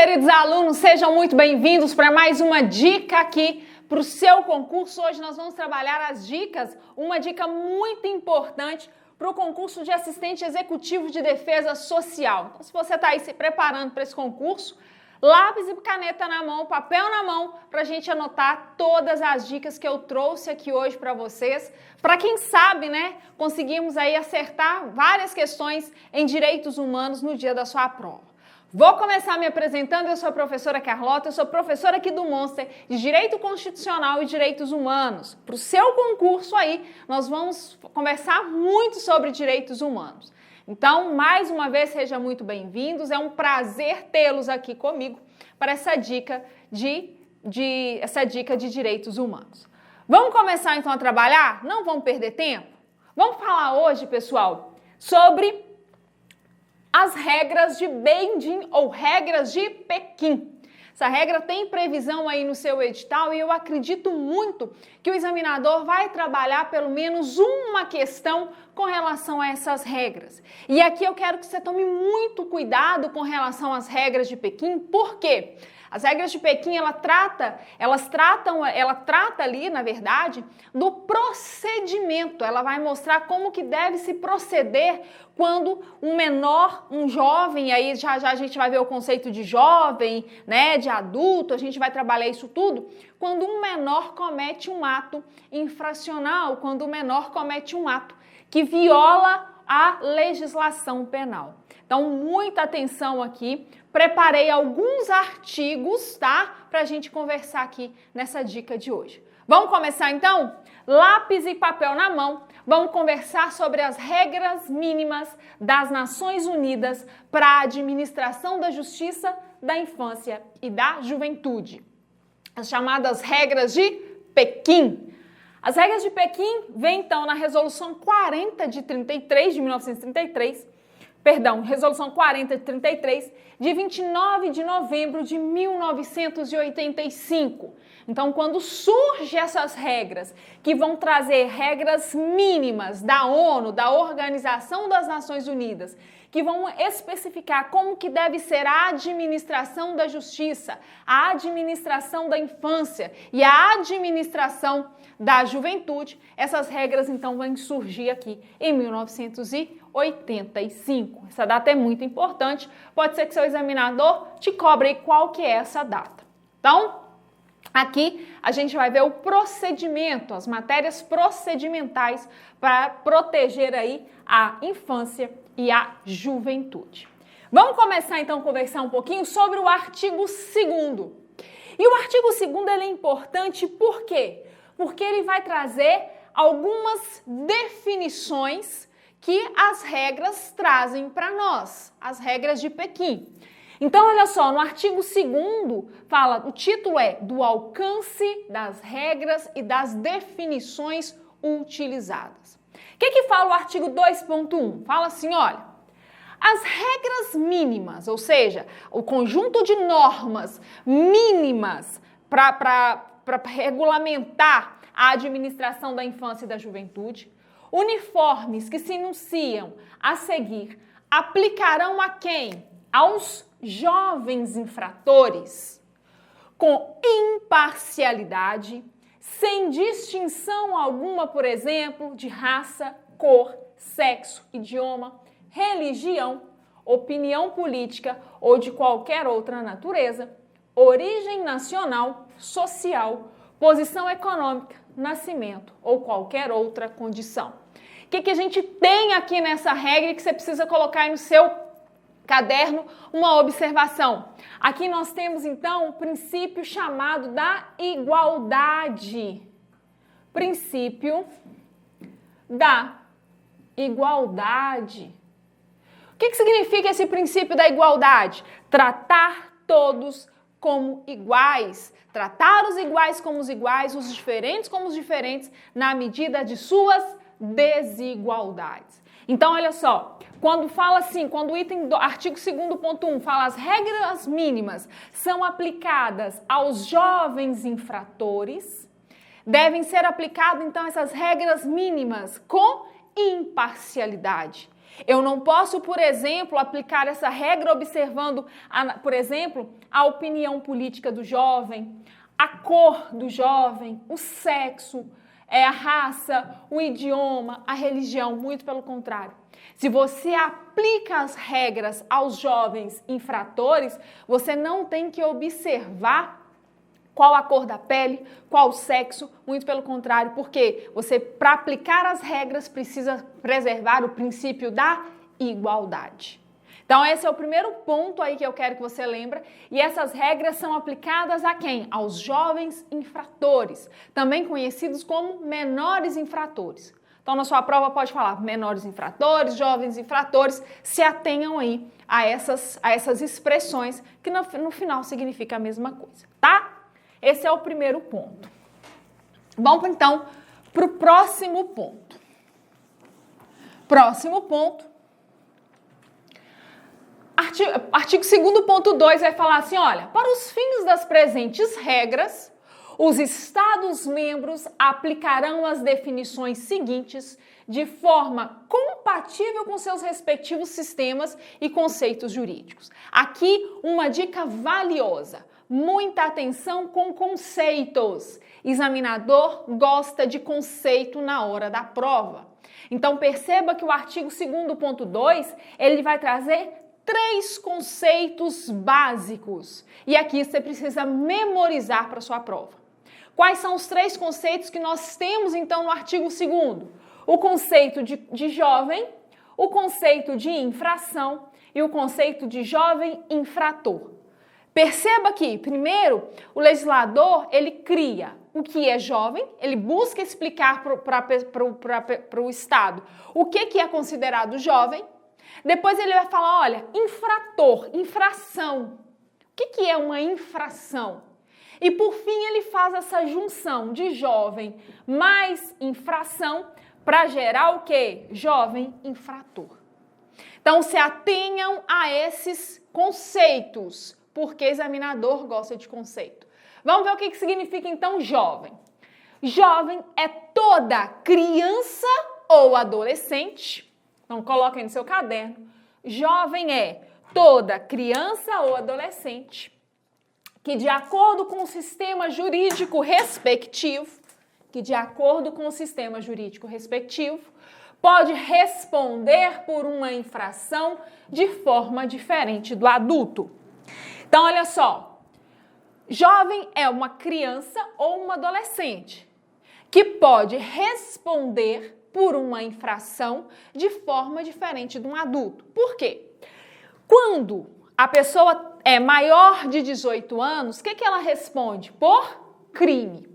queridos alunos, sejam muito bem-vindos para mais uma dica aqui para o seu concurso. Hoje nós vamos trabalhar as dicas, uma dica muito importante para o concurso de assistente executivo de defesa social. Então, se você está aí se preparando para esse concurso, lápis e caneta na mão, papel na mão, para a gente anotar todas as dicas que eu trouxe aqui hoje para vocês. Para quem sabe, né, conseguimos aí acertar várias questões em direitos humanos no dia da sua prova. Vou começar me apresentando, eu sou a professora Carlota, eu sou professora aqui do Monster de Direito Constitucional e Direitos Humanos. Para o seu concurso aí, nós vamos conversar muito sobre direitos humanos. Então, mais uma vez, sejam muito bem-vindos, é um prazer tê-los aqui comigo para essa dica de direitos humanos. Vamos começar então a trabalhar? Não vamos perder tempo? Vamos falar hoje, pessoal, sobre as regras de Beijing ou regras de Pequim. Essa regra tem previsão aí no seu edital e eu acredito muito que o examinador vai trabalhar pelo menos uma questão com relação a essas regras. E aqui eu quero que você tome muito cuidado com relação às regras de Pequim, por quê? As regras de Pequim, ela trata ali, na verdade, do procedimento. Ela vai mostrar como que deve se proceder quando um menor, um jovem, aí já a gente vai ver o conceito de jovem, né, de adulto, a gente vai trabalhar isso tudo, quando um menor comete um ato infracional, quando o menor comete um ato que viola a legislação penal. Então, muita atenção aqui. Preparei alguns artigos, tá? Pra gente conversar aqui nessa dica de hoje. Vamos começar então? Lápis e papel na mão. Vamos conversar sobre as regras mínimas das Nações Unidas para a administração da justiça, da infância e da juventude. As chamadas regras de Pequim. As regras de Pequim vêm então na Resolução 40 de 1933, Resolução 40 de 33, de 29 de novembro de 1985. Então, quando surgem essas regras, que vão trazer regras mínimas da ONU, da Organização das Nações Unidas, que vão especificar como que deve ser a administração da justiça, a administração da infância e a administração da juventude, essas regras então vão surgir aqui em 1985. Essa data é muito importante, pode ser que seu examinador te cobre aí qual que é essa data. Então, aqui a gente vai ver o procedimento, as matérias procedimentais para proteger aí a infância e a juventude. Vamos começar então a conversar um pouquinho sobre o artigo 2º. E o artigo 2º ele é importante por quê? Porque ele vai trazer algumas definições que as regras trazem para nós, as regras de Pequim. Então, olha só, no artigo 2º fala, o título é do alcance das regras e das definições utilizadas. O que fala o artigo 2.1? Fala assim, olha, as regras mínimas, ou seja, o conjunto de normas mínimas para regulamentar a administração da infância e da juventude, uniformes que se enunciam a seguir aplicarão a quem? Aos jovens infratores, com imparcialidade, sem distinção alguma, por exemplo, de raça, cor, sexo, idioma, religião, opinião política ou de qualquer outra natureza, origem nacional, social, posição econômica, nascimento ou qualquer outra condição. O que a gente tem aqui nessa regra que você precisa colocar aí no seu caderno? Uma observação. Aqui nós temos então o princípio chamado da igualdade. Princípio da igualdade. O que significa esse princípio da igualdade? Tratar todos como iguais, tratar os iguais como os iguais, os diferentes como os diferentes, na medida de suas desigualdades. Então, olha só, quando fala assim, quando o item do artigo 2º.1 fala as regras mínimas são aplicadas aos jovens infratores, devem ser aplicadas, então, essas regras mínimas com imparcialidade. Eu não posso, por exemplo, aplicar essa regra observando, por exemplo, a opinião política do jovem, a cor do jovem, o sexo, a raça, o idioma, a religião, muito pelo contrário. Se você aplica as regras aos jovens infratores, você não tem que observar qual a cor da pele, qual o sexo, muito pelo contrário, porque você, para aplicar as regras, precisa preservar o princípio da igualdade. Então, esse é o primeiro ponto aí que eu quero que você lembre. E essas regras são aplicadas a quem? Aos jovens infratores, também conhecidos como menores infratores. Então, na sua prova pode falar menores infratores, jovens infratores, se atenham aí a essas expressões que no final significa a mesma coisa, tá? Esse é o primeiro ponto. Vamos, então, para o próximo ponto. Próximo ponto. Artigo 2º, ponto 2, vai falar assim, olha, para os fins das presentes regras, os Estados-membros aplicarão as definições seguintes de forma compatível com seus respectivos sistemas e conceitos jurídicos. Aqui, uma dica valiosa. Muita atenção com conceitos. Examinador gosta de conceito na hora da prova. Então, perceba que o artigo 2º, ponto 2, ele vai trazer 3 conceitos básicos. E aqui você precisa memorizar para sua prova. Quais são os 3 conceitos que nós temos, então, no artigo 2º? O conceito de jovem, o conceito de infração e o conceito de jovem infrator. Perceba que, primeiro, o legislador, ele cria o que é jovem, ele busca explicar para o Estado o que é considerado jovem. Depois ele vai falar, olha, infrator, infração. O que é uma infração? E por fim ele faz essa junção de jovem mais infração para gerar o quê? Jovem infrator. Então se atenham a esses conceitos, porque examinador gosta de conceito. Vamos ver o que significa então jovem. Jovem é toda criança ou adolescente. Então coloca aí no seu caderno. Jovem é toda criança ou adolescente que de acordo com o sistema jurídico respectivo, pode responder por uma infração de forma diferente do adulto. Então, olha só, jovem é uma criança ou uma adolescente que pode responder por uma infração de forma diferente de um adulto. Por quê? Quando a pessoa é maior de 18 anos, o que ela responde? Por crime.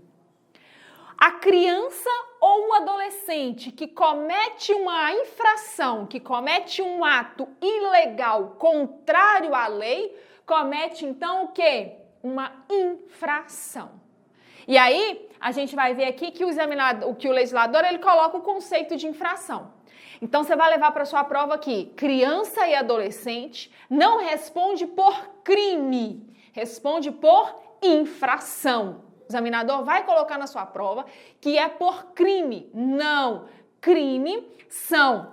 A criança ou o adolescente que comete uma infração, que comete um ato ilegal contrário à lei, comete então o quê? Uma infração. E aí, a gente vai ver aqui que o legislador ele coloca o conceito de infração. Então, você vai levar para sua prova aqui, criança e adolescente não responde por crime, responde por infração. O examinador vai colocar na sua prova que é por crime. Não, crime são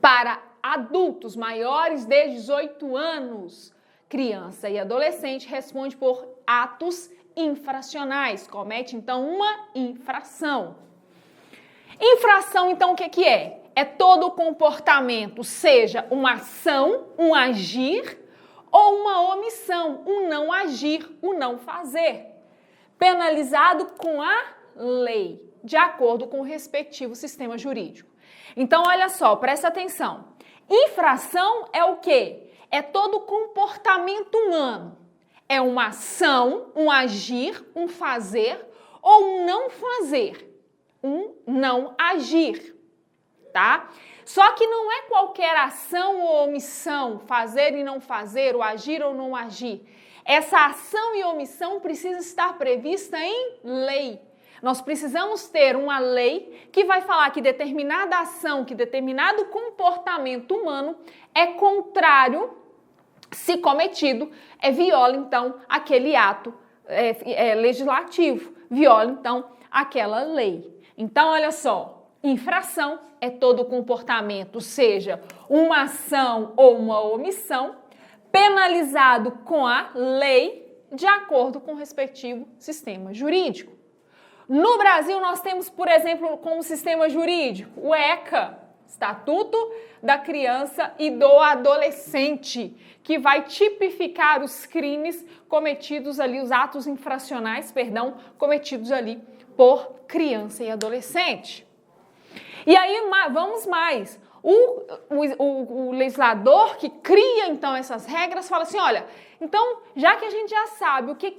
para adultos maiores de 18 anos. Criança e adolescente responde por atos infracionais, comete então uma infração. Infração, então, o que é? É todo o comportamento, seja uma ação, um agir, ou uma omissão, um não agir, um não fazer, penalizado com a lei, de acordo com o respectivo sistema jurídico. Então, olha só, presta atenção. Infração é o quê? É todo o comportamento humano. É uma ação, um agir, um fazer, ou um não fazer, um não agir. Tá? Só que não é qualquer ação ou omissão, fazer e não fazer, ou agir ou não agir. Essa ação e omissão precisa estar prevista em lei. Nós precisamos ter uma lei que vai falar que determinada ação, que determinado comportamento humano é contrário, se cometido, viola então aquele ato legislativo, viola então aquela lei. Então, olha só. infração é todo comportamento, seja uma ação ou uma omissão, penalizado com a lei de acordo com o respectivo sistema jurídico. No Brasil, nós temos, por exemplo, como sistema jurídico, o ECA, Estatuto da Criança e do Adolescente, que vai tipificar os crimes cometidos ali, os atos infracionais, cometidos ali por criança e adolescente. E aí, vamos mais. O legislador que cria, então, essas regras, fala assim, olha, então, já que a gente já sabe o que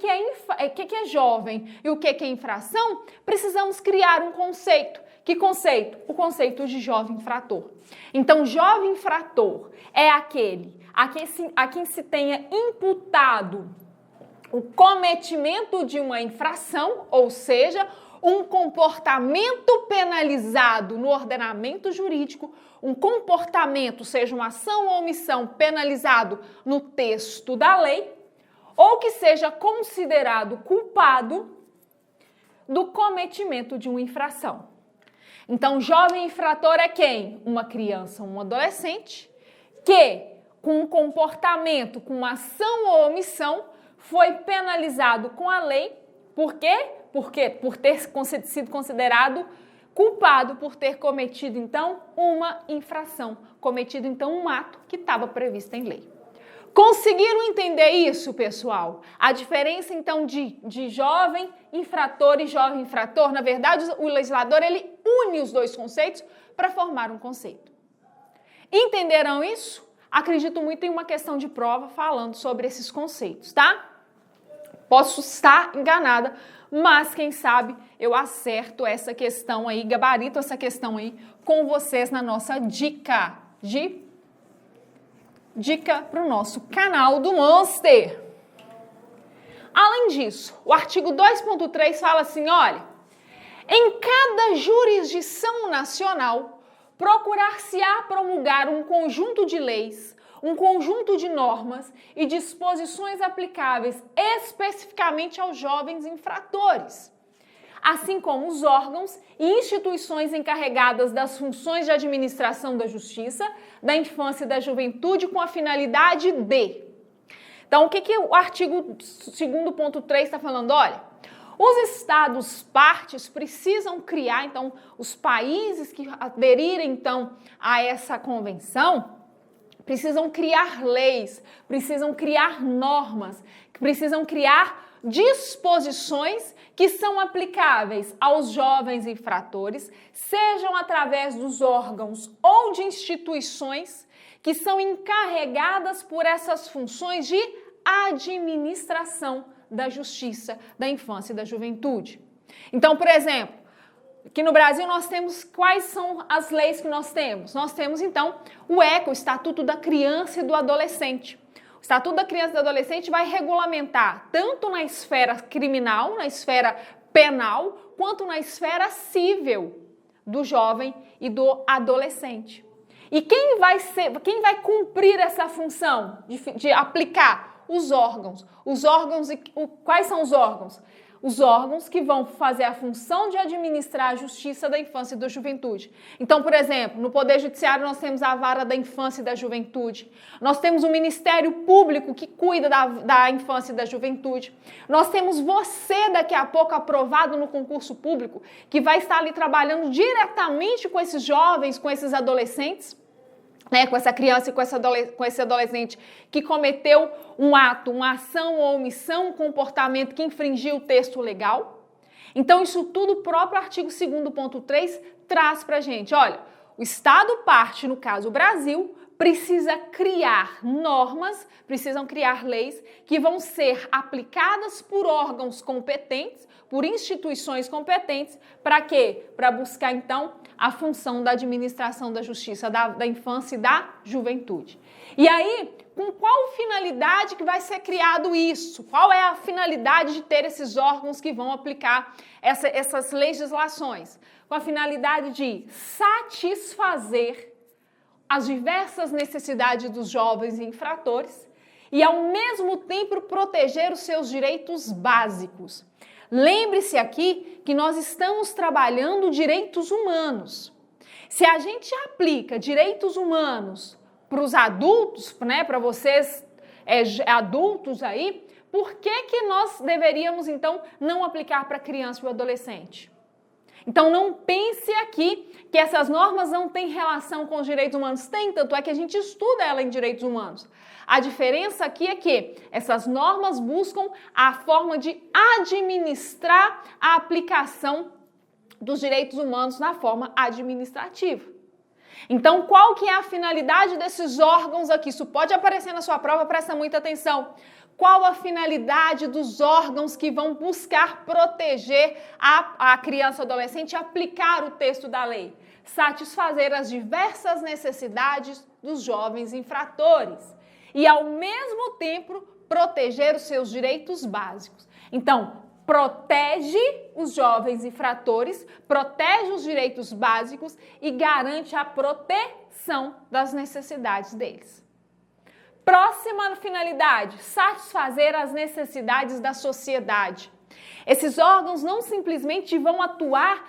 é jovem e o que é infração, precisamos criar um conceito. Que conceito? O conceito de jovem infrator. Então, jovem infrator é aquele a quem se tenha imputado o cometimento de uma infração, ou seja, um comportamento penalizado no ordenamento jurídico, um comportamento, seja uma ação ou omissão, penalizado no texto da lei, ou que seja considerado culpado do cometimento de uma infração. Então, jovem infrator é quem? Uma criança ou um adolescente que, com um comportamento, com uma ação ou omissão, foi penalizado com a lei. Por quê? Por ter sido considerado culpado por ter cometido, então, uma infração, cometido, então, um ato que estava previsto em lei. Conseguiram entender isso, pessoal? A diferença, então, de jovem infrator e jovem infrator, na verdade, o legislador, ele une os dois conceitos para formar um conceito. Entenderam isso? Acredito muito em uma questão de prova falando sobre esses conceitos, tá? Posso estar enganada, mas quem sabe eu acerto essa questão aí, gabarito essa questão aí com vocês na nossa dica para o nosso canal do Monster. Além disso, o artigo 2.3 fala assim, olha, em cada jurisdição nacional, procurar-se-á promulgar um conjunto de leis, um conjunto de normas e disposições aplicáveis especificamente aos jovens infratores, assim como os órgãos e instituições encarregadas das funções de administração da justiça, da infância e da juventude, com a finalidade de... Então, o que o artigo 2.3 está falando? Olha, os estados partes precisam criar, então, os países que aderirem, então, a essa convenção, precisam criar leis, precisam criar normas, precisam criar disposições que são aplicáveis aos jovens infratores, sejam através dos órgãos ou de instituições que são encarregadas por essas funções de administração da justiça, da infância e da juventude. Então, por exemplo, aqui no Brasil nós temos, quais são as leis que nós temos? Nós temos, então, o ECA, o Estatuto da Criança e do Adolescente. O Estatuto da Criança e do Adolescente vai regulamentar tanto na esfera criminal, na esfera penal, quanto na esfera civil do jovem e do adolescente. E quem vai cumprir essa função de aplicar? Os órgãos. Os órgãos, quais são os órgãos? Os órgãos que vão fazer a função de administrar a justiça da infância e da juventude. Então, por exemplo, no Poder Judiciário nós temos a Vara da Infância e da Juventude. Nós temos o Ministério Público que cuida da infância e da juventude. Nós temos você, daqui a pouco, aprovado no concurso público, que vai estar ali trabalhando diretamente com esses jovens, com esses adolescentes, né, com essa criança e com esse adolescente que cometeu um ato, uma ação ou omissão, um comportamento que infringiu o texto legal. Então, isso tudo o próprio artigo 2.3 traz para a gente. Olha, o Estado parte, no caso o Brasil, precisa criar normas, precisam criar leis que vão ser aplicadas por órgãos competentes, por instituições competentes, para quê? Para buscar, então, a função da administração da justiça, da infância e da juventude. E aí, com qual finalidade que vai ser criado isso? Qual é a finalidade de ter esses órgãos que vão aplicar essas legislações? Com a finalidade de satisfazer as diversas necessidades dos jovens infratores e, ao mesmo tempo, proteger os seus direitos básicos. Lembre-se aqui que nós estamos trabalhando direitos humanos. Se a gente aplica direitos humanos para os adultos, né, para vocês adultos aí, por que nós deveríamos, então, não aplicar para a criança e o adolescente? Então, não pense aqui que essas normas não têm relação com os direitos humanos. Tem, tanto é que a gente estuda ela em direitos humanos. A diferença aqui é que essas normas buscam a forma de administrar a aplicação dos direitos humanos na forma administrativa. Então, qual que é a finalidade desses órgãos aqui? Isso pode aparecer na sua prova, presta muita atenção. Qual a finalidade dos órgãos que vão buscar proteger a criança ou adolescente e aplicar o texto da lei? Satisfazer as diversas necessidades dos jovens infratores e, ao mesmo tempo, proteger os seus direitos básicos. Então, protege os jovens infratores, protege os direitos básicos e garante a proteção das necessidades deles. Próxima finalidade, satisfazer as necessidades da sociedade. Esses órgãos não simplesmente vão atuar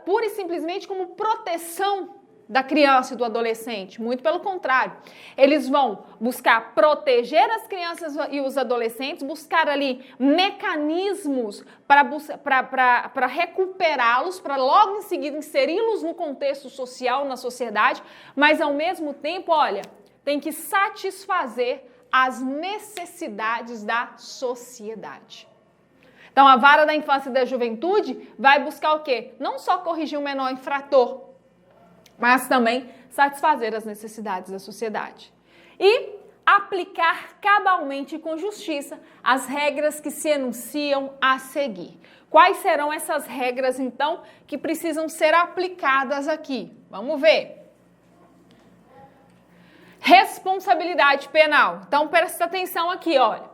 pura e simplesmente como proteção da criança e do adolescente, muito pelo contrário. Eles vão buscar proteger as crianças e os adolescentes, buscar ali mecanismos para recuperá-los, para logo em seguida inseri-los no contexto social, na sociedade, mas ao mesmo tempo, olha, tem que satisfazer as necessidades da sociedade. Então, a vara da infância e da juventude vai buscar o quê? Não só corrigir o menor infrator, mas também satisfazer as necessidades da sociedade. E aplicar cabalmente e com justiça as regras que se enunciam a seguir. Quais serão essas regras, então, que precisam ser aplicadas aqui? Vamos ver. Responsabilidade penal. Então, presta atenção aqui, olha.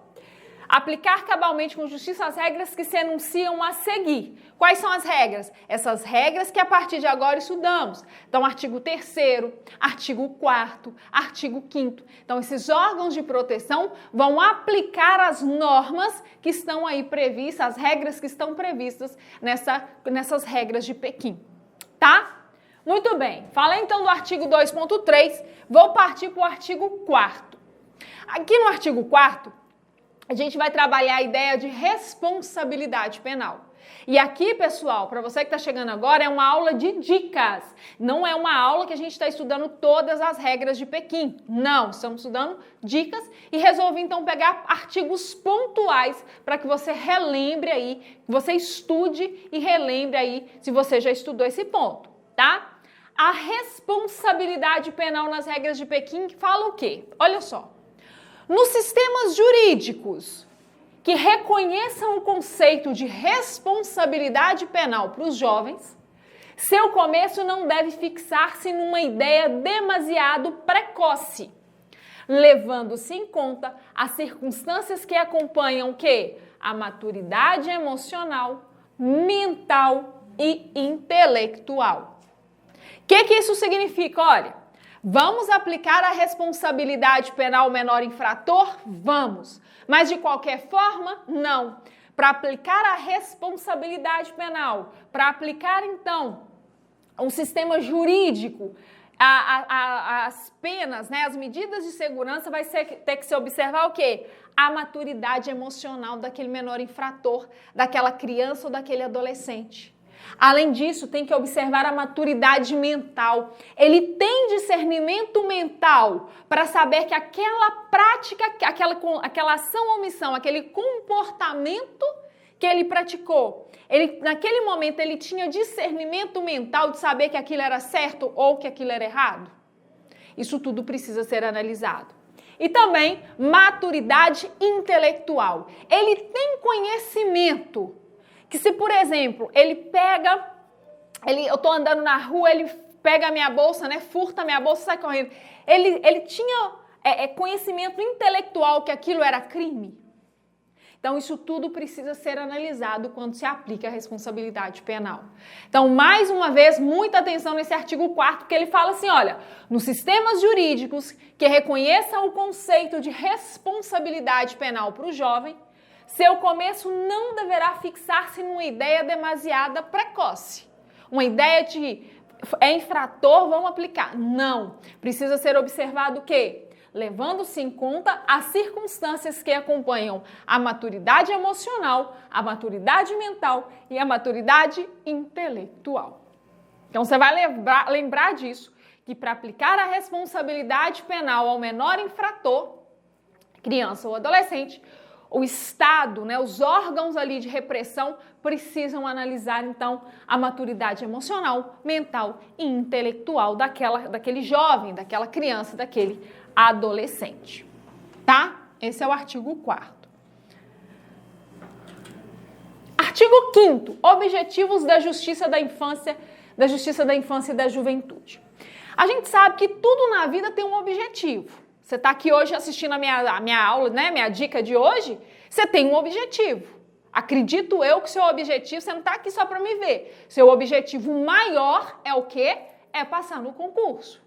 Aplicar cabalmente com justiça as regras que se enunciam a seguir. Quais são as regras? Essas regras que a partir de agora estudamos. Então, artigo 3º, artigo 4º, artigo 5º. Então, esses órgãos de proteção vão aplicar as normas que estão aí previstas, as regras que estão previstas nessas regras de Pequim. Tá? Muito bem, falei então do artigo 2.3, vou partir para o artigo 4º. Aqui no artigo 4º, a gente vai trabalhar a ideia de responsabilidade penal. E aqui, pessoal, para você que está chegando agora, é uma aula de dicas. Não é uma aula que a gente está estudando todas as regras de Pequim. Não, estamos estudando dicas e resolvi então pegar artigos pontuais para que você relembre aí, que você estude e relembre aí se você já estudou esse ponto, tá? A responsabilidade penal nas regras de Pequim fala o quê? Olha só. Nos sistemas jurídicos que reconheçam o conceito de responsabilidade penal para os jovens, seu começo não deve fixar-se numa ideia demasiado precoce, levando-se em conta as circunstâncias que acompanham o quê? A maturidade emocional, mental e intelectual. O que isso significa? Olha, vamos aplicar a responsabilidade penal menor infrator? Vamos. Mas de qualquer forma, não. Para aplicar a responsabilidade penal, para aplicar então um sistema jurídico, as penas, né, as medidas de segurança, vai ter que se observar o quê? A maturidade emocional daquele menor infrator, daquela criança ou daquele adolescente. Além disso, tem que observar a maturidade mental. Ele tem discernimento mental para saber que aquela prática, aquela ação ou omissão, aquele comportamento que ele praticou, naquele momento ele tinha discernimento mental de saber que aquilo era certo ou que aquilo era errado? Isso tudo precisa ser analisado. E também maturidade intelectual. Ele tem conhecimento que se, por exemplo, eu tô andando na rua, ele pega a minha bolsa, né, furta a minha bolsa e sai correndo. Ele tinha conhecimento intelectual que aquilo era crime. Então, isso tudo precisa ser analisado quando se aplica a responsabilidade penal. Então, mais uma vez, muita atenção nesse artigo 4º, porque ele fala assim, olha, nos sistemas jurídicos que reconheçam o conceito de responsabilidade penal para o jovem, seu começo não deverá fixar-se numa ideia demasiada precoce. Uma ideia de é infrator, vamos aplicar. Não. Precisa ser observado o quê? Levando-se em conta as circunstâncias que acompanham a maturidade emocional, a maturidade mental e a maturidade intelectual. Então, você vai lembrar disso, que para aplicar a responsabilidade penal ao menor infrator, criança ou adolescente, o Estado, né, os órgãos ali de repressão precisam analisar, então, a maturidade emocional, mental e intelectual daquele jovem, daquela criança, daquele adolescente. Tá? Esse é o artigo 4º. Artigo 5º, Objetivos da Justiça da Infância e da Juventude. A gente sabe que tudo na vida tem um objetivo. Você está aqui hoje assistindo a minha aula, né? Minha dica de hoje, você tem um objetivo. Acredito eu que seu objetivo, você não está aqui só para me ver. Seu objetivo maior é o quê? É passar no concurso.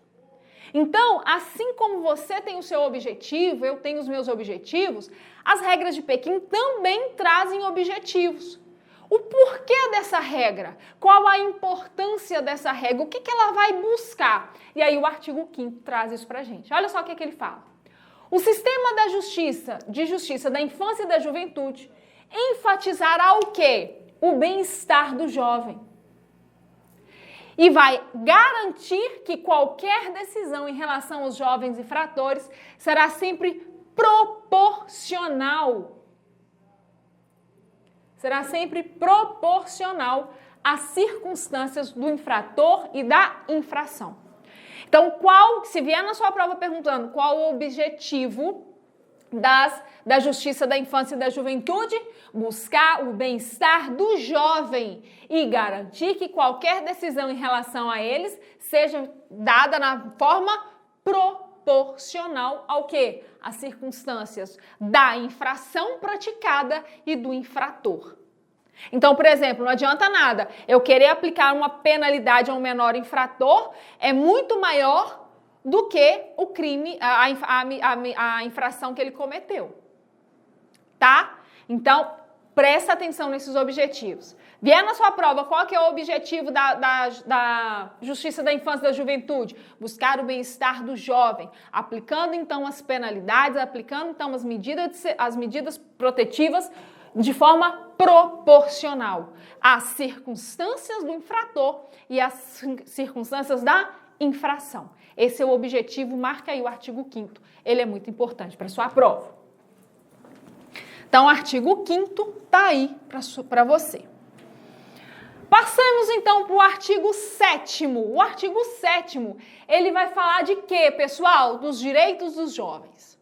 Então, assim como você tem o seu objetivo, eu tenho os meus objetivos, as regras de Pequim também trazem objetivos. O porquê dessa regra? Qual a importância dessa regra? O que ela vai buscar? E aí o artigo 5º traz isso pra gente. Olha só o que ele fala. O sistema de justiça da infância e da juventude enfatizará o quê? O bem-estar do jovem. E vai garantir que qualquer decisão em relação aos jovens infratores será sempre proporcional. Será sempre proporcional às circunstâncias do infrator e da infração. Então, se vier na sua prova perguntando qual o objetivo da justiça da infância e da juventude, buscar o bem-estar do jovem e garantir que qualquer decisão em relação a eles seja dada na forma proporcional ao quê? As circunstâncias da infração praticada e do infrator. Então, por exemplo, não adianta nada eu querer aplicar uma penalidade a um menor infrator, é muito maior do que o crime, a infração que ele cometeu. Tá? Então, presta atenção nesses objetivos. Vier na sua prova, qual que é o objetivo da Justiça da Infância e da Juventude? Buscar o bem-estar do jovem, aplicando então as penalidades, aplicando então as medidas protetivas de forma proporcional às circunstâncias do infrator e às circunstâncias da infração. Esse é o objetivo, marca aí o artigo 5º. Ele é muito importante para a sua prova. Então, o artigo 5º está aí para você. Passamos então para o artigo 7º. O artigo 7º, ele vai falar de quê, pessoal? Dos direitos dos jovens.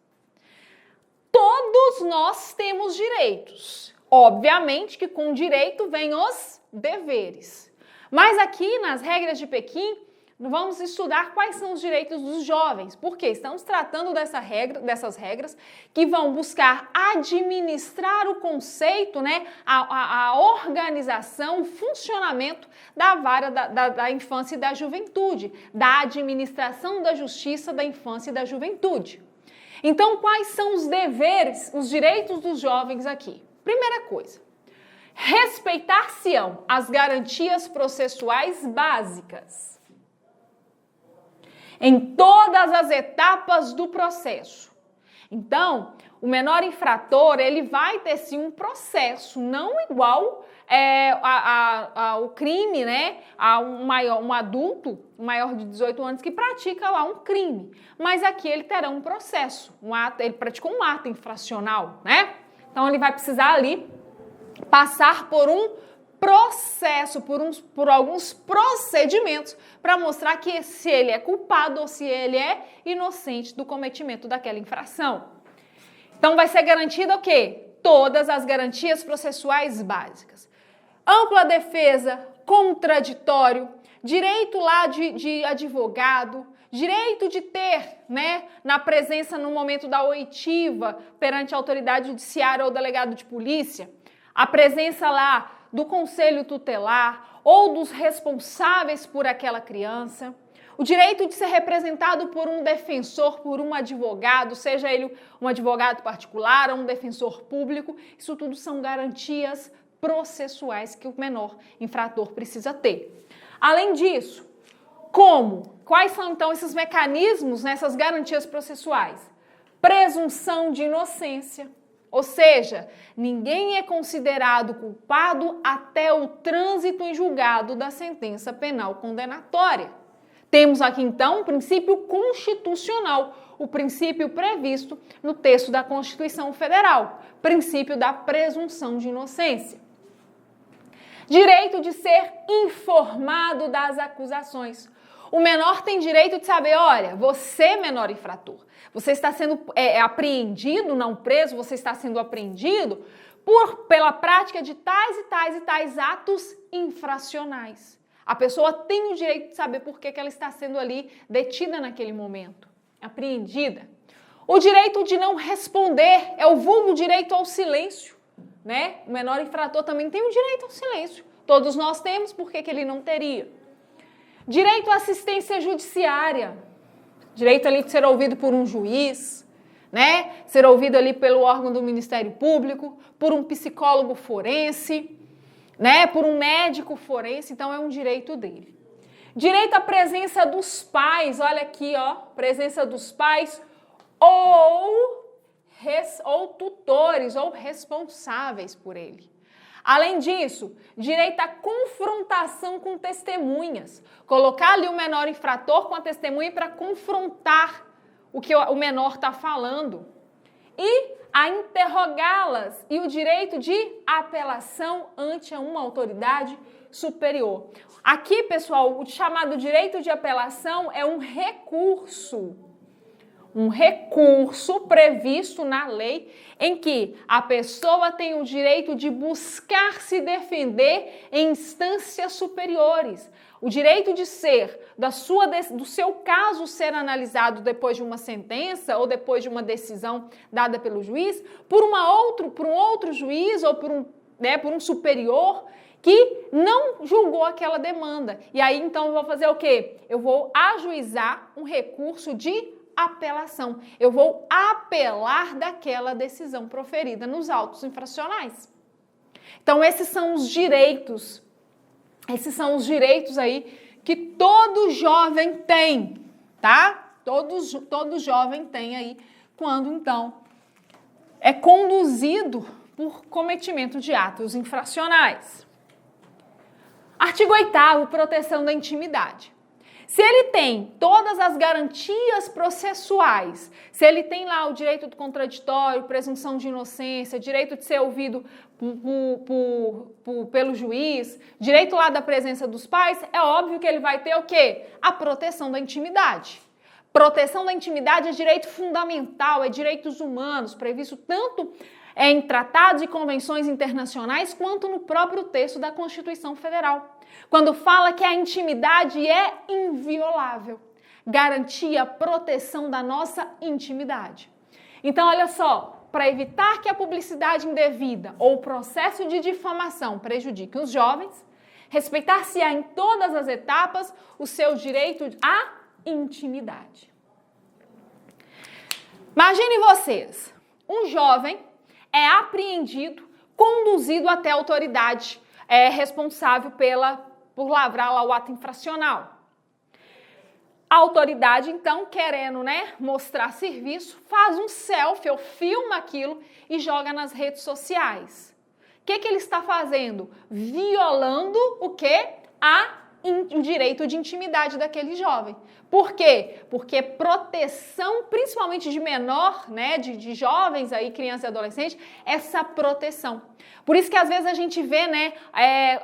Todos nós temos direitos. Obviamente que com direito vem os deveres. Mas aqui nas regras de Pequim, vamos estudar quais são os direitos dos jovens, porque estamos tratando dessas regras que vão buscar administrar o conceito, né, a organização, o funcionamento da vara da infância e da juventude, da administração da justiça da infância e da juventude. Então, quais são os deveres, os direitos dos jovens aqui? Primeira coisa, respeitar-se-ão as garantias processuais básicas em todas as etapas do processo. Então, o menor infrator, ele vai ter sim um processo, não igual ao crime, né? A um adulto, maior de 18 anos, que pratica lá um crime. Mas aqui ele terá um processo, ele praticou um ato infracional, né? Então, ele vai precisar ali passar por um processo, por alguns procedimentos para mostrar que se ele é culpado ou se ele é inocente do cometimento daquela infração. Então vai ser garantida o quê? Todas as garantias processuais básicas. Ampla defesa, contraditório, direito lá de advogado, direito de ter, né, na presença no momento da oitiva perante a autoridade judiciária ou delegado de polícia, a presença lá do conselho tutelar ou dos responsáveis por aquela criança, o direito de ser representado por um defensor, por um advogado, seja ele um advogado particular ou um defensor público, isso tudo são garantias processuais que o menor infrator precisa ter. Além disso, Como? Quais são, então, esses mecanismos, nessas garantias processuais? Presunção de inocência. Ou seja, ninguém é considerado culpado até o trânsito em julgado da sentença penal condenatória. Temos aqui, então, um princípio constitucional, o princípio previsto no texto da Constituição Federal, princípio da presunção de inocência. Direito de ser informado das acusações. O menor tem direito de saber, olha, você, menor infrator, você está sendo apreendido, não preso, você está sendo apreendido pela prática de tais e tais e tais atos infracionais. A pessoa tem o direito de saber por que ela está sendo ali detida naquele momento, apreendida. O direito de não responder é o vulgo direito ao silêncio, né? O menor infrator também tem o direito ao silêncio. Todos nós temos, por que ele não teria? Direito à assistência judiciária, direito ali de ser ouvido por um juiz, né? Ser ouvido ali pelo órgão do Ministério Público, por um psicólogo forense, né? Por um médico forense, então é um direito dele. Direito à presença dos pais, olha aqui, ó, presença dos pais ou tutores ou responsáveis por ele. Além disso, direito à confrontação com testemunhas. Colocar ali o menor infrator com a testemunha para confrontar o que o menor está falando. E a interrogá-las e o direito de apelação ante uma autoridade superior. Aqui, pessoal, o chamado direito de apelação é um recurso previsto na lei em que a pessoa tem o direito de buscar se defender em instâncias superiores. O direito de do seu caso ser analisado depois de uma sentença ou depois de uma decisão dada pelo juiz por um outro juiz ou por um superior que não julgou aquela demanda. E aí, então, eu vou fazer o quê? Eu vou ajuizar um recurso de apelação. Eu vou apelar daquela decisão proferida nos autos infracionais. Então, esses são os direitos aí que todo jovem tem, tá? Todo jovem tem aí quando, então, é conduzido por cometimento de atos infracionais. Artigo 8º, proteção da intimidade. Se ele tem todas as garantias processuais, se ele tem lá o direito do contraditório, presunção de inocência, direito de ser ouvido pelo juiz, direito lá da presença dos pais, é óbvio que ele vai ter o quê? A proteção da intimidade. Proteção da intimidade é direito fundamental, é direitos humanos, previsto tanto em tratados e convenções internacionais quanto no próprio texto da Constituição Federal. Quando fala que a intimidade é inviolável, garantia a proteção da nossa intimidade. Então, olha só, para evitar que a publicidade indevida ou o processo de difamação prejudique os jovens, respeitar-se-á em todas as etapas o seu direito à intimidade. Imagine vocês, um jovem é apreendido, conduzido até a autoridade responsável por lavrar lá o ato infracional. A autoridade, então, querendo, mostrar serviço, faz um selfie ou filma aquilo e joga nas redes sociais. O que ele está fazendo? Violando o quê? O direito de intimidade daquele jovem. Por quê? Porque proteção, principalmente de menor, de jovens aí, crianças e adolescentes, essa proteção. Por isso que às vezes a gente vê,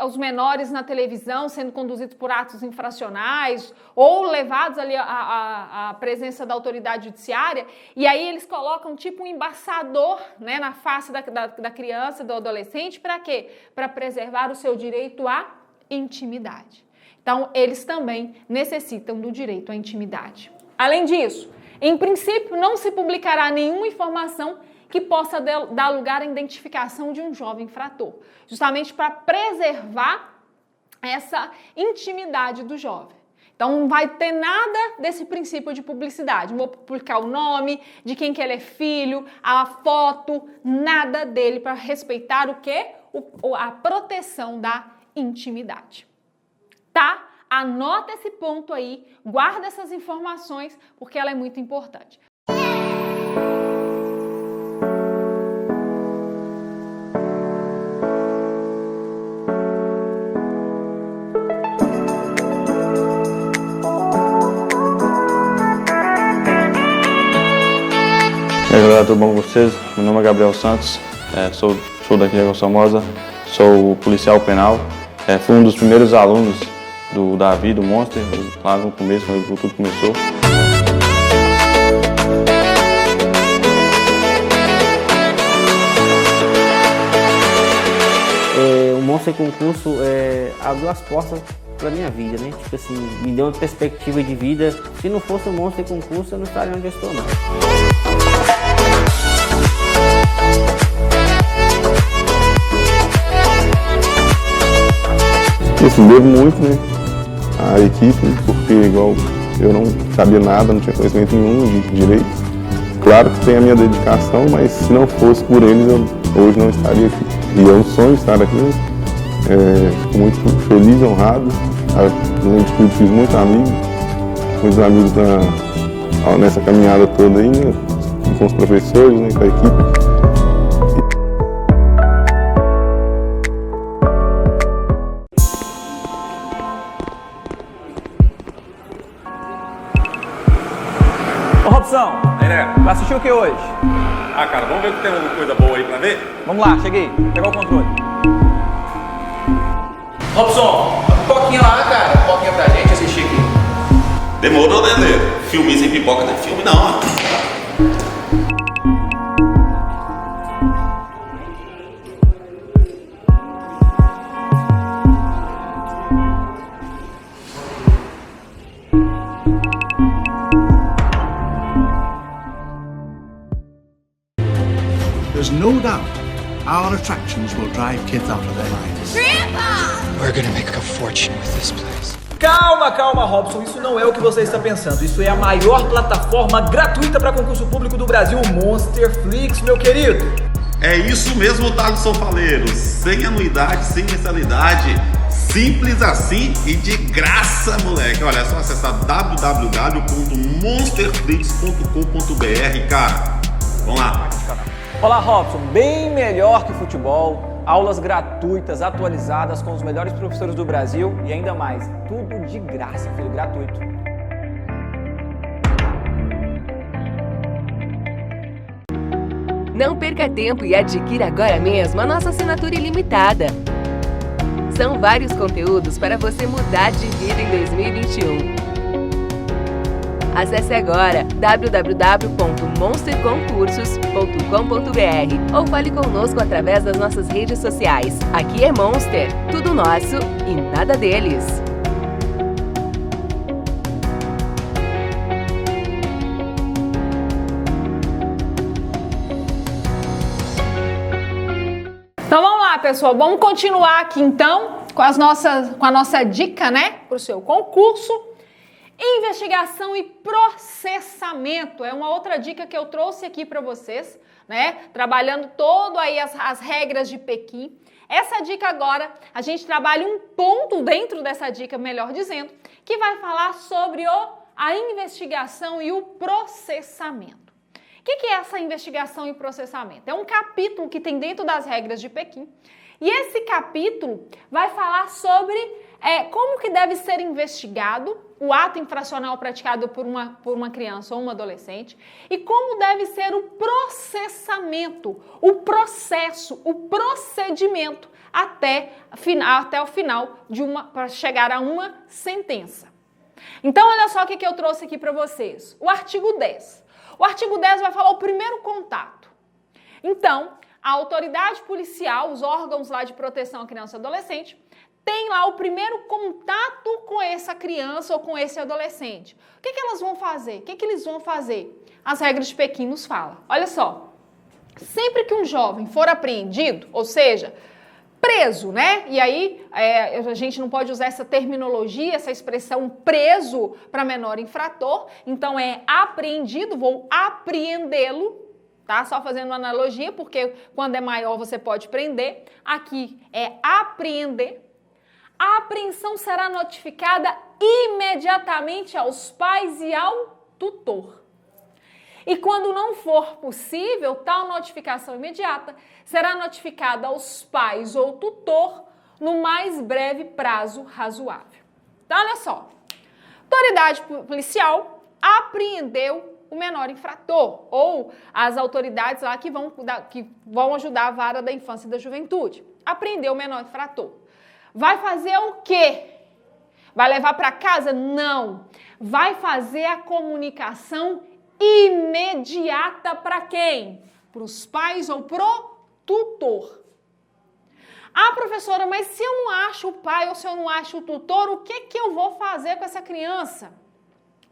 os menores na televisão sendo conduzidos por atos infracionais ou levados ali à presença da autoridade judiciária e aí eles colocam tipo um embaçador, na face da criança, do adolescente, para quê? Para preservar o seu direito à intimidade. Então, eles também necessitam do direito à intimidade. Além disso, em princípio, não se publicará nenhuma informação que possa dar lugar à identificação de um jovem infrator, justamente para preservar essa intimidade do jovem. Então, não vai ter nada desse princípio de publicidade. Não vou publicar o nome, de quem que ele é filho, a foto, nada dele para respeitar o quê? A proteção da intimidade. Tá? Anota esse ponto aí, guarda essas informações, porque ela é muito importante. E aí galera, tudo bom com vocês? Meu nome é Gabriel Santos, sou daqui de Águas Formosa, sou policial penal, fui um dos primeiros alunos do Davi, do Monster, lá no começo, quando tudo começou. O Monster Concurso abriu as portas para minha vida, né? Tipo assim, me deu uma perspectiva de vida. Se não fosse o Monster Concurso, eu não estaria onde eu estou, não. Assim, devo muito, né, à equipe, porque igual eu não sabia nada, não tinha conhecimento nenhum de direito. Claro que tem a minha dedicação, mas se não fosse por eles, eu hoje não estaria aqui. E é um sonho estar aqui, fico muito feliz, honrado. No estudo fiz muitos amigos nessa caminhada toda aí, né, com os professores, né, com a equipe. Ô Robson, vai assistir o que hoje? Ah, cara, vamos ver que tem alguma coisa boa aí pra ver? Vamos lá, cheguei. Pegou o controle. Robson, a pipoquinha lá, cara. Pipoquinha pra gente assistir aqui. Demorou, né, Lê? Filminho sem pipoca não é filme não, ó. There's no doubt our attractions will drive kids out of their minds. We're gonna make a fortune with this place. Calma, calma, Robson. Isso não é o que você está pensando. Isso é a maior plataforma gratuita para concurso público do Brasil, Monsterflix, meu querido. É isso mesmo, Thaleson Faleiro. Sem anuidade, sem mensalidade. Simples assim e de graça, moleque. Olha, é só acessar www.monsterflix.com.br, cara. Vamos lá. Olá, Robson. Bem melhor que futebol. Aulas gratuitas, atualizadas, com os melhores professores do Brasil e ainda mais. Tudo de graça, filho, gratuito. Não perca tempo e adquira agora mesmo a nossa assinatura ilimitada. São vários conteúdos para você mudar de vida em 2021. Acesse agora www.monsterconcursos.com.br ou fale conosco através das nossas redes sociais. Aqui é Monster, tudo nosso e nada deles. Então vamos lá, pessoal, vamos continuar aqui então com a nossa dica, né, para o seu concurso. Investigação e processamento é uma outra dica que eu trouxe aqui para vocês, né? Trabalhando todo aí as regras de Pequim. Essa dica agora, a gente trabalha um ponto dentro dessa dica, melhor dizendo, que vai falar sobre a investigação e o processamento. O que é essa investigação e processamento? É um capítulo que tem dentro das regras de Pequim. E esse capítulo vai falar sobre como que deve ser investigado o ato infracional praticado por uma criança ou uma adolescente e como deve ser o processamento, o processo, o procedimento até o final para chegar a uma sentença. Então, olha só o que eu trouxe aqui para vocês. O artigo 10. O artigo 10 vai falar o primeiro contato. Então, a autoridade policial, os órgãos lá de proteção à criança e adolescente, tem lá o primeiro contato com essa criança ou com esse adolescente. O que elas vão fazer? O que eles vão fazer? As regras de Pequim nos falam. Olha só, sempre que um jovem for apreendido, ou seja, preso, né? E aí a gente não pode usar essa terminologia, essa expressão preso para menor infrator, então é apreendido, vou apreendê-lo, tá? Só fazendo uma analogia, porque quando é maior você pode prender, aqui é apreender. a apreensão será notificada imediatamente aos pais e ao tutor. E quando não for possível tal notificação imediata, será notificada aos pais ou tutor no mais breve prazo razoável. Então, olha só. A autoridade policial apreendeu o menor infrator, ou as autoridades lá que vão ajudar a vara da infância e da juventude. Apreendeu o menor infrator. Vai fazer o quê? Vai levar para casa? Não. Vai fazer a comunicação imediata para quem? Para os pais ou pro tutor. Ah, professora, mas se eu não acho o pai ou se eu não acho o tutor, o que eu vou fazer com essa criança?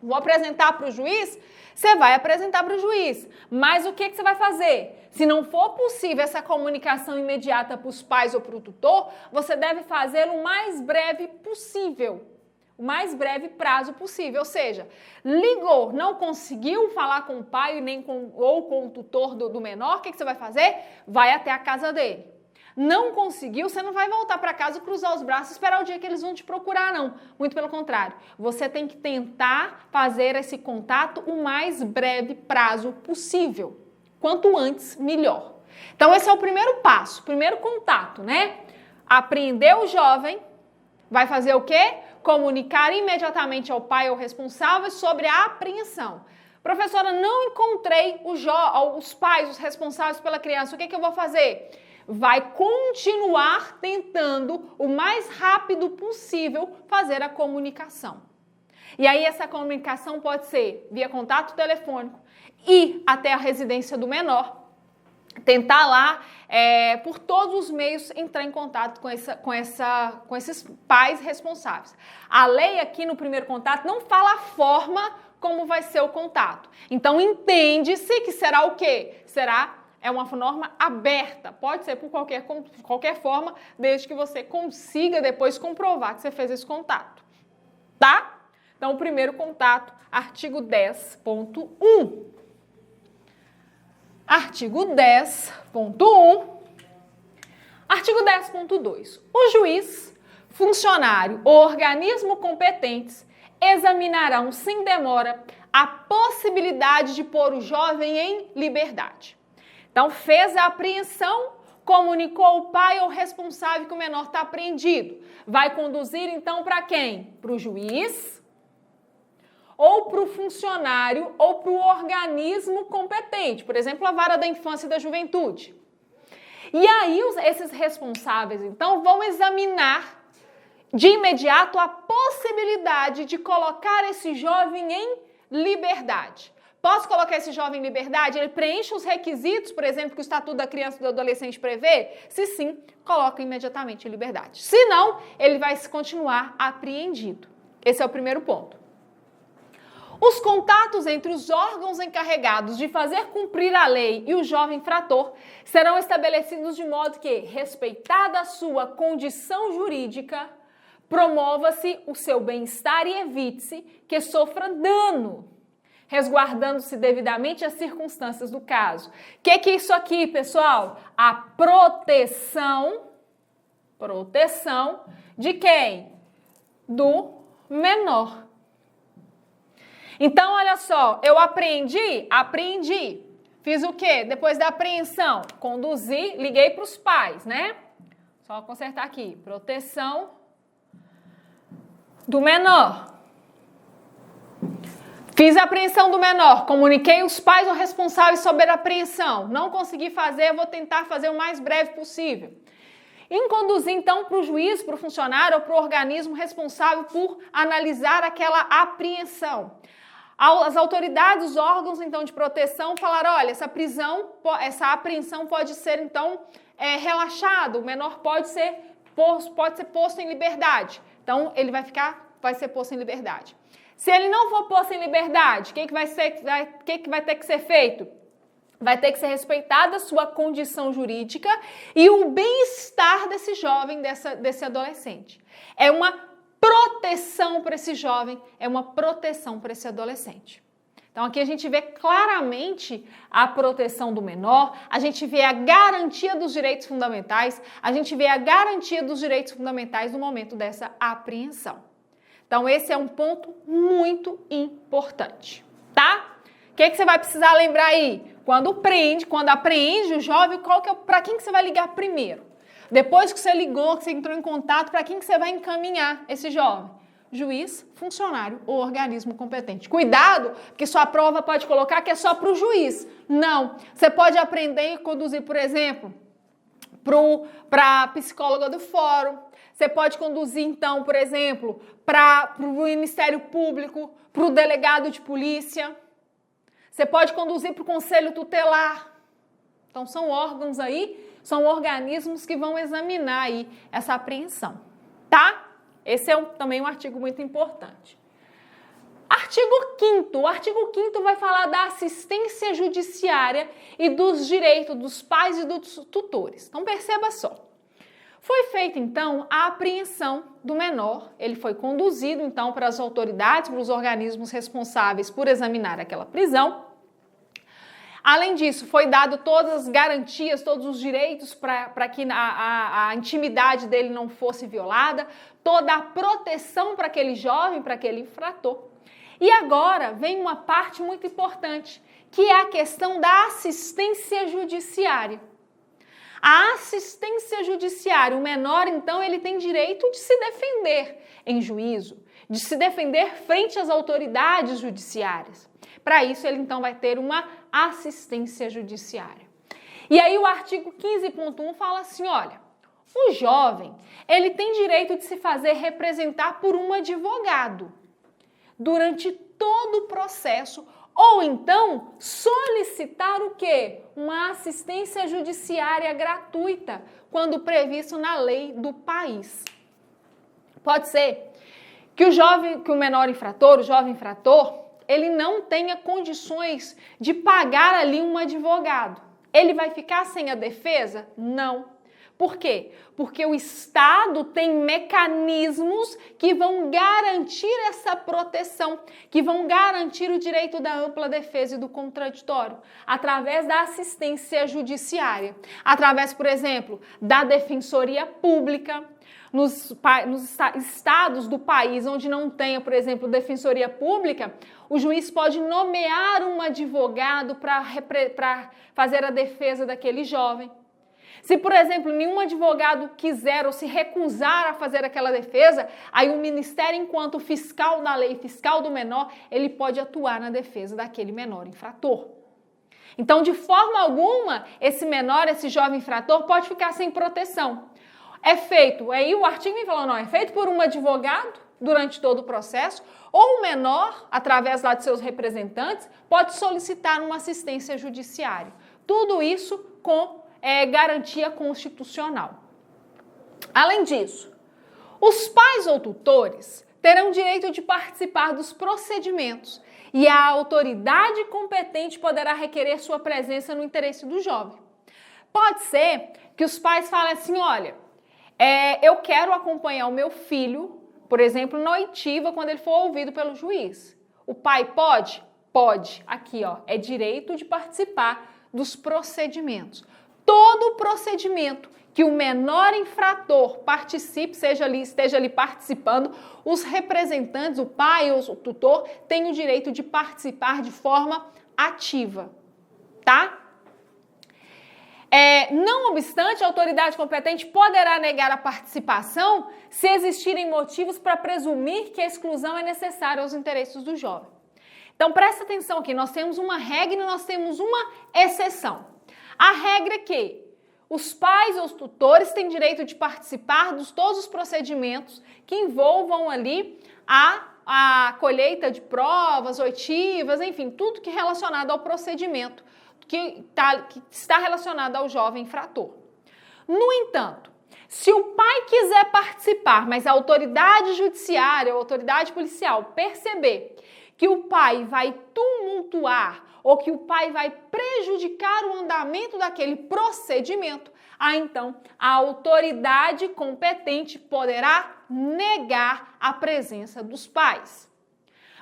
Vou apresentar para o juiz? Você vai apresentar para o juiz. Mas o que você vai fazer? Se não for possível essa comunicação imediata para os pais ou para o tutor, você deve fazer o mais breve possível. O mais breve prazo possível. Ou seja, ligou, não conseguiu falar com o pai ou com o tutor do menor, o que você vai fazer? Vai até a casa dele. Não conseguiu, você não vai voltar para casa, cruzar os braços e esperar o dia que eles vão te procurar, não. Muito pelo contrário. Você tem que tentar fazer esse contato o mais breve prazo possível. Quanto antes, melhor. Então, esse é o primeiro passo, primeiro contato, né? Apreender o jovem, vai fazer o quê? Comunicar imediatamente ao pai ou responsável sobre a apreensão. Professora, não encontrei os pais, os responsáveis pela criança, o que eu vou fazer? Vai continuar tentando o mais rápido possível fazer a comunicação. E aí essa comunicação pode ser via contato telefônico, ir até a residência do menor, tentar lá, por todos os meios, entrar em contato com esses pais responsáveis. A lei aqui no primeiro contato não fala a forma como vai ser o contato. Então entende-se que será o quê? É uma norma aberta, pode ser por qualquer forma, desde que você consiga depois comprovar que você fez esse contato, tá? Então, o primeiro contato, artigo 10.1. Artigo 10.1. Artigo 10.2. O juiz, funcionário ou organismo competentes examinarão sem demora a possibilidade de pôr o jovem em liberdade. Então, fez a apreensão, comunicou ao pai ou responsável que o menor está apreendido. Vai conduzir, então, para quem? Para o juiz, ou para o funcionário, ou para o organismo competente. Por exemplo, a vara da infância e da juventude. E aí, esses responsáveis, então, vão examinar de imediato a possibilidade de colocar esse jovem em liberdade. Posso colocar esse jovem em liberdade? Ele preenche os requisitos, por exemplo, que o Estatuto da Criança e do Adolescente prevê? Se sim, coloca imediatamente em liberdade. Se não, ele vai continuar apreendido. Esse é o primeiro ponto. Os contatos entre os órgãos encarregados de fazer cumprir a lei e o jovem infrator serão estabelecidos de modo que, respeitada a sua condição jurídica, promova-se o seu bem-estar e evite-se que sofra dano, resguardando-se devidamente as circunstâncias do caso. O que é isso aqui, pessoal? A proteção de quem? Do menor. Então, olha só, eu apreendi. Fiz o quê? Depois da apreensão, conduzi, liguei para os pais, né? Só consertar aqui. Proteção do menor. Fiz a apreensão do menor, comuniquei os pais ou responsáveis sobre a apreensão. Não consegui fazer, vou tentar fazer o mais breve possível. E conduzi, então, para o juiz, para o funcionário ou para o organismo responsável por analisar aquela apreensão. As autoridades, os órgãos, então, de proteção falaram, olha, essa apreensão pode ser, então, relaxado, o menor pode ser posto em liberdade. Então, ele vai ser posto em liberdade. Se ele não for posto em liberdade, o que vai ter que ser feito? Vai ter que ser respeitada a sua condição jurídica e o bem-estar desse jovem, desse adolescente. É uma proteção para esse jovem, é uma proteção para esse adolescente. Então aqui a gente vê claramente a proteção do menor, a gente vê a garantia dos direitos fundamentais, a gente vê a garantia dos direitos fundamentais no momento dessa apreensão. Então esse é um ponto muito importante, tá? O que você vai precisar lembrar aí? Quando apreende o jovem, para quem que você vai ligar primeiro? Depois que você ligou, que você entrou em contato, para quem que você vai encaminhar esse jovem? Juiz, funcionário ou organismo competente. Cuidado, porque sua prova pode colocar que é só para o juiz. Não, você pode aprender e conduzir, por exemplo, para a psicóloga do fórum. Você pode conduzir, então, por exemplo, para o Ministério Público, para o delegado de polícia. Você pode conduzir para o Conselho Tutelar. Então, são órgãos aí, são organismos que vão examinar aí essa apreensão, tá? Esse é também um artigo muito importante. Artigo 5º. O artigo 5º vai falar da assistência judiciária e dos direitos dos pais e dos tutores. Então, perceba só. Foi feita, então, a apreensão do menor. Ele foi conduzido, então, para as autoridades, para os organismos responsáveis por examinar aquela prisão. Além disso, foi dado todas as garantias, todos os direitos para que a intimidade dele não fosse violada, toda a proteção para aquele jovem, para aquele infrator. E agora vem uma parte muito importante, que é a questão da assistência judiciária. A assistência judiciária, o menor, então, ele tem direito de se defender em juízo, de se defender frente às autoridades judiciárias. Para isso, ele, então, vai ter uma assistência judiciária. E aí, o artigo 15.1 fala assim, olha, o jovem, ele tem direito de se fazer representar por um advogado durante todo o processo, ou então solicitar o quê? Uma assistência judiciária gratuita, quando previsto na lei do país. Pode ser que o menor infrator, o jovem infrator, ele não tenha condições de pagar ali um advogado. Ele vai ficar sem a defesa? Não. Por quê? Porque o Estado tem mecanismos que vão garantir essa proteção, que vão garantir o direito da ampla defesa e do contraditório, através da assistência judiciária, através, por exemplo, da defensoria pública. Nos estados do país onde não tenha, por exemplo, defensoria pública, o juiz pode nomear um advogado para fazer a defesa daquele jovem. Se, por exemplo, nenhum advogado quiser ou se recusar a fazer aquela defesa, aí o Ministério, enquanto fiscal da lei, fiscal do menor, ele pode atuar na defesa daquele menor infrator. Então, de forma alguma, esse menor, esse jovem infrator, pode ficar sem proteção. É feito, aí o artigo me falou, não, é feito por um advogado durante todo o processo, ou o menor, através lá de seus representantes, pode solicitar uma assistência judiciária. Tudo isso com garantia constitucional. Além disso, os pais ou tutores terão direito de participar dos procedimentos e a autoridade competente poderá requerer sua presença no interesse do jovem. Pode ser que os pais falem assim, olha, eu quero acompanhar o meu filho, por exemplo, na oitiva, quando ele for ouvido pelo juiz. O pai pode? Pode. Aqui, ó, é direito de participar dos procedimentos. Todo procedimento que o menor infrator participe, esteja ali participando, os representantes, o pai ou o tutor, têm o direito de participar de forma ativa, tá? Não obstante, a autoridade competente poderá negar a participação se existirem motivos para presumir que a exclusão é necessária aos interesses do jovem. Então, presta atenção aqui, nós temos uma regra e nós temos uma exceção. A regra é que os pais ou os tutores têm direito de participar de todos os procedimentos que envolvam ali a colheita de provas, oitivas, enfim, tudo que é relacionado ao procedimento que está relacionado ao jovem infrator. No entanto, se o pai quiser participar, mas a autoridade judiciária ou a autoridade policial perceber que o pai vai tumultuar ou que o pai vai prejudicar o andamento daquele procedimento, aí então a autoridade competente poderá negar a presença dos pais.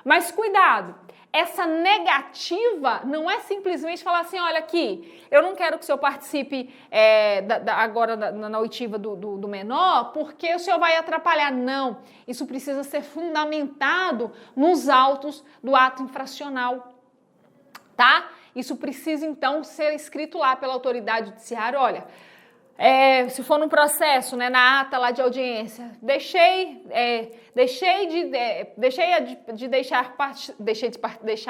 Mas cuidado, essa negativa não é simplesmente falar assim, olha aqui, eu não quero que o senhor participe agora na oitiva do menor, porque o senhor vai atrapalhar. Não, isso precisa ser fundamentado nos autos do ato infracional, tá? Isso precisa, então, ser escrito lá pela autoridade judiciária, olha... se for num processo, né, na ata lá de audiência, deixei de deixar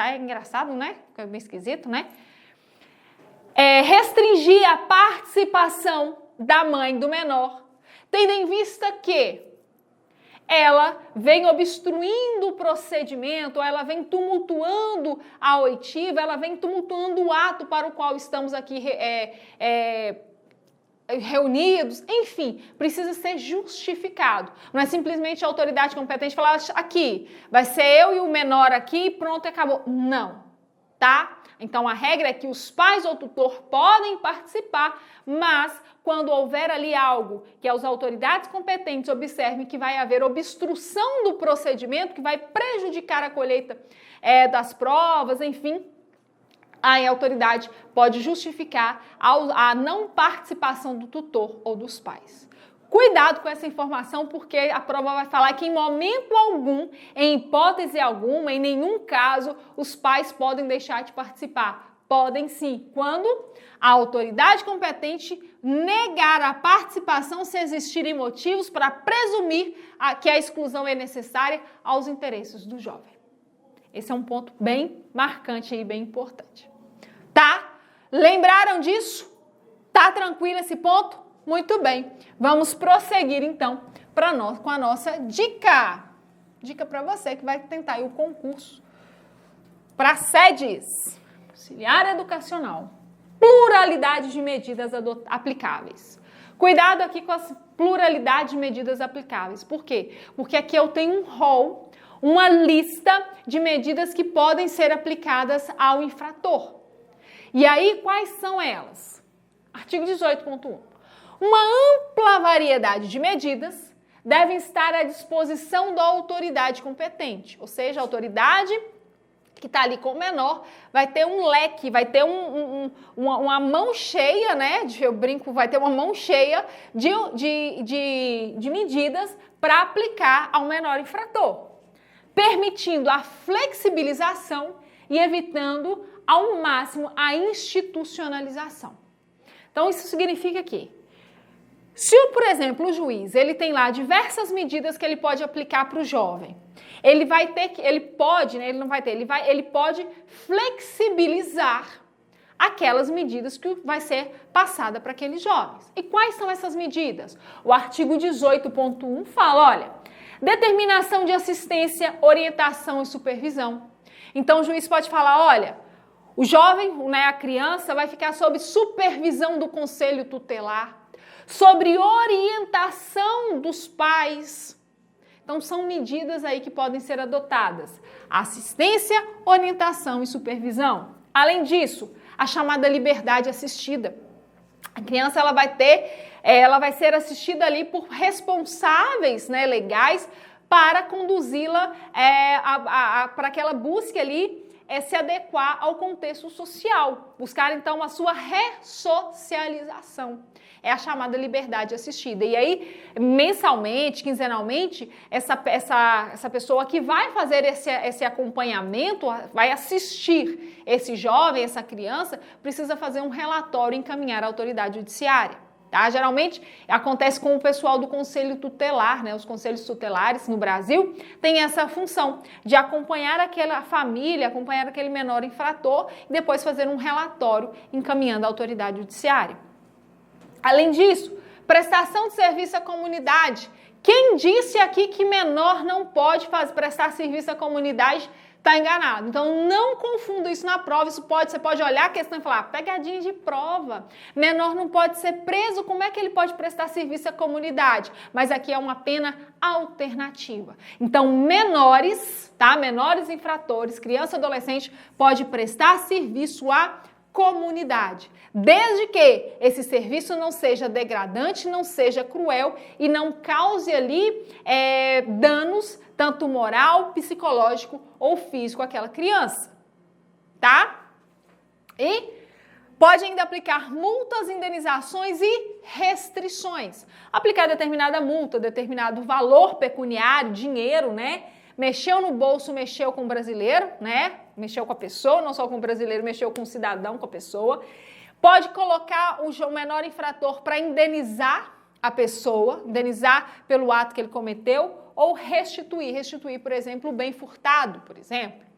é engraçado, né? Fica bem esquisito, né? Restringir a participação da mãe do menor, tendo em vista que ela vem obstruindo o procedimento, ela vem tumultuando a oitiva, ela vem tumultuando o ato para o qual estamos aqui reunidos, enfim, precisa ser justificado. Não é simplesmente a autoridade competente falar aqui, vai ser eu e o menor aqui, pronto, acabou. Não, tá? Então a regra é que os pais ou tutor podem participar, mas quando houver ali algo que as autoridades competentes observem que vai haver obstrução do procedimento, que vai prejudicar a colheita das provas, enfim, aí a autoridade pode justificar a não participação do tutor ou dos pais. Cuidado com essa informação, porque a prova vai falar que em momento algum, em hipótese alguma, em nenhum caso, os pais podem deixar de participar. Podem sim, quando a autoridade competente negar a participação se existirem motivos para presumir que a exclusão é necessária aos interesses do jovem. Esse é um ponto bem marcante e bem importante. Tá? Lembraram disso? Tá tranquilo esse ponto? Muito bem. Vamos prosseguir então com a nossa dica. Dica para você que vai tentar aí o concurso para SEDES, auxiliar educacional. Pluralidade de medidas aplicáveis. Cuidado aqui com as pluralidade de medidas aplicáveis. Por quê? Porque aqui eu tenho um rol, uma lista de medidas que podem ser aplicadas ao infrator. E aí, quais são elas? Artigo 18.1. Uma ampla variedade de medidas devem estar à disposição da autoridade competente, ou seja, a autoridade que está ali com o menor vai ter um leque, vai ter uma mão cheia, né? Eu brinco, vai ter uma mão cheia de medidas para aplicar ao menor infrator, permitindo a flexibilização e evitando ao máximo a institucionalização. Então, isso significa que, se, por exemplo, o juiz, ele tem lá diversas medidas que ele pode aplicar para o jovem, ele pode flexibilizar aquelas medidas que vai ser passada para aqueles jovens. E quais são essas medidas? O artigo 18.1 fala, olha, determinação de assistência, orientação e supervisão. Então, o juiz pode falar, olha, o jovem, né, a criança, vai ficar sob supervisão do conselho tutelar, sobre orientação dos pais. Então, são medidas aí que podem ser adotadas. Assistência, orientação e supervisão. Além disso, a chamada liberdade assistida. A criança ela vai ser assistida ali por responsáveis, né, legais para conduzi-la para que ela busque ali se adequar ao contexto social, buscar então a sua ressocialização. É a chamada liberdade assistida. E aí, mensalmente, quinzenalmente, essa pessoa que vai fazer esse acompanhamento, vai assistir esse jovem, essa criança, precisa fazer um relatório e encaminhar à autoridade judiciária. Tá? Geralmente acontece com o pessoal do conselho tutelar, né? Os conselhos tutelares no Brasil têm essa função de acompanhar aquela família, acompanhar aquele menor infrator e depois fazer um relatório encaminhando à autoridade judiciária. Além disso, prestação de serviço à comunidade. Quem disse aqui que menor não pode prestar serviço à comunidade está enganado. Então, não confunda isso na prova. Você pode olhar a questão e falar, pegadinha de prova. Menor não pode ser preso, como é que ele pode prestar serviço à comunidade? Mas aqui é uma pena alternativa. Então, menores, tá? Menores infratores, criança e adolescente, pode prestar serviço à comunidade, desde que esse serviço não seja degradante, não seja cruel e não cause ali danos, tanto moral, psicológico ou físico àquela criança, tá? E pode ainda aplicar multas, indenizações e restrições. Aplicar determinada multa, determinado valor pecuniário, dinheiro, né? Mexeu no bolso, mexeu com o brasileiro, né? Mexeu com a pessoa, não só com o brasileiro, mexeu com o cidadão, com a pessoa. Pode colocar o menor infrator para indenizar a pessoa, indenizar pelo ato que ele cometeu, ou restituir, por exemplo, o bem furtado, por exemplo.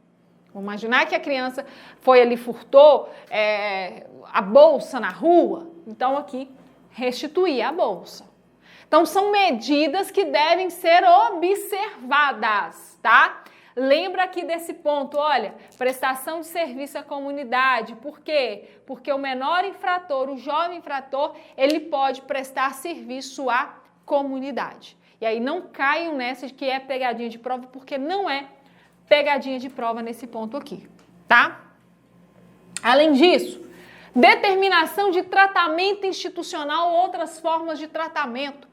Vamos imaginar que a criança foi ali, furtou a bolsa na rua, então aqui, restituir a bolsa. Então, são medidas que devem ser observadas, tá? Lembra aqui desse ponto, olha, prestação de serviço à comunidade. Por quê? Porque o menor infrator, o jovem infrator, ele pode prestar serviço à comunidade. E aí não caiam nessa de que é pegadinha de prova, porque não é pegadinha de prova nesse ponto aqui, tá? Além disso, determinação de tratamento institucional ou outras formas de tratamento.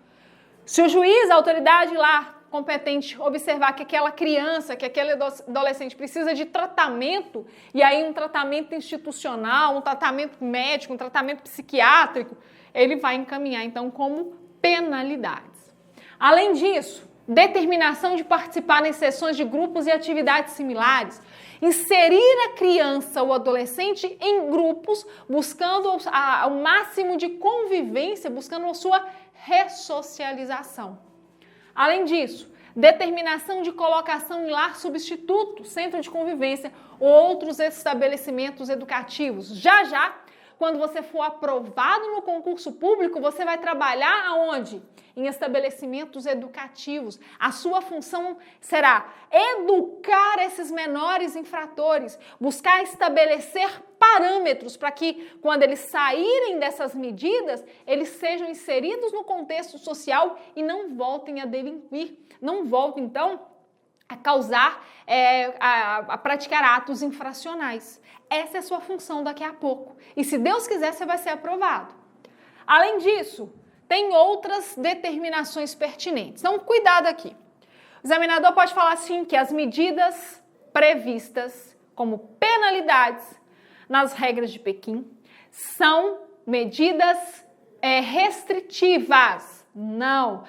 Se o juiz, a autoridade lá competente, observar que aquela criança, que aquele adolescente precisa de tratamento, e aí um tratamento institucional, um tratamento médico, um tratamento psiquiátrico, ele vai encaminhar, então, como penalidades. Além disso, determinação de participar em sessões de grupos e atividades similares. Inserir a criança ou adolescente em grupos, buscando o máximo de convivência, buscando a sua ressocialização. Além disso, determinação de colocação em lar substituto, centro de convivência ou outros estabelecimentos educativos. Já, quando você for aprovado no concurso público, você vai trabalhar aonde? Em estabelecimentos educativos. A sua função será educar esses menores infratores, buscar estabelecer parâmetros para que, quando eles saírem dessas medidas, eles sejam inseridos no contexto social e não voltem a delinquir, não voltem, então, a causar, a praticar atos infracionais. Essa é a sua função daqui a pouco. E se Deus quiser, você vai ser aprovado. Além disso, tem outras determinações pertinentes. Então, cuidado aqui. O examinador pode falar assim que as medidas previstas como penalidades nas regras de Pequim são medidas restritivas. Não